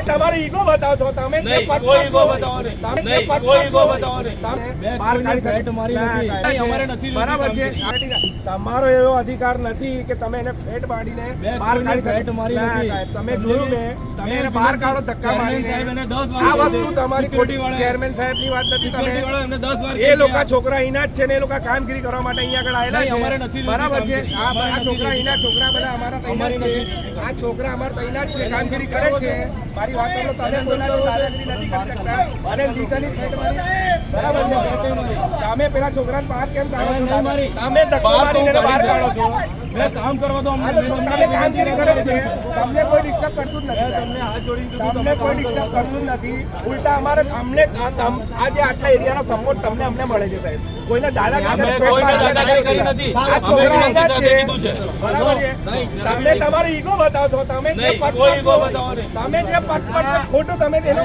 તમારી ઈગો બતાવો છો તમે, કોઈ ઈગો બતાવો નહીં, કોઈ ઈગો બતાવો નહીં. બરાબર છે, તમારો એવો અધિકાર નથી કે તમે એને ફેટ મારીને બહાર કાઢી. તમે જોયું મેં, તમે એને બહાર કાઢો ધક્કા મારીને. આ વસ્તુ તમારી ખોટી ચેરમેન સાહેબ ની વાત નથી. તમે એ લોકો છોકરા અહીંના જ છે ને, એ લોકો કામગીરી કરવા માટે અહીંયા આગળ આવેલા છે. બરાબર છે, આ છોકરા અહીંના છોકરા બધા અમારા તૈનાત છે. આ છોકરા અમારા તૈનાત છે, કામગીરી કરે છે. મારી વાત કરો, તમે કોઈના દાદાગીરી નથી કરી શકતા અને લીગલી ફેટ મારી. બરાબર છે, તમે પેલા છોકરાને બહાર કેમ કાઢો છો? તમે ધક્કા મારીને બહાર કાઢો છો. કામ કરવા દો અમને. તમે કામગીરી કરે છે, તમને કોઈ ડિસ્ટર્બ કરતું જ નથી. તમને હાથ જોડીને તમને કોઈ ડિસ્ટર્બ કરતું જ નથી. ઉલટા અમારે અમને આ જે આટલા એરિયાનો સપોર્ટ તમને અમને મળે છે સાહેબ. કોઈને દાદાગીરી કરી નથી. આ છોકરા અહીંયા જ છે. બરાબર છે, તમે તમારી ઈગો બતાવો છો. તમે જે પક્ષ ખોટું તમે તેનો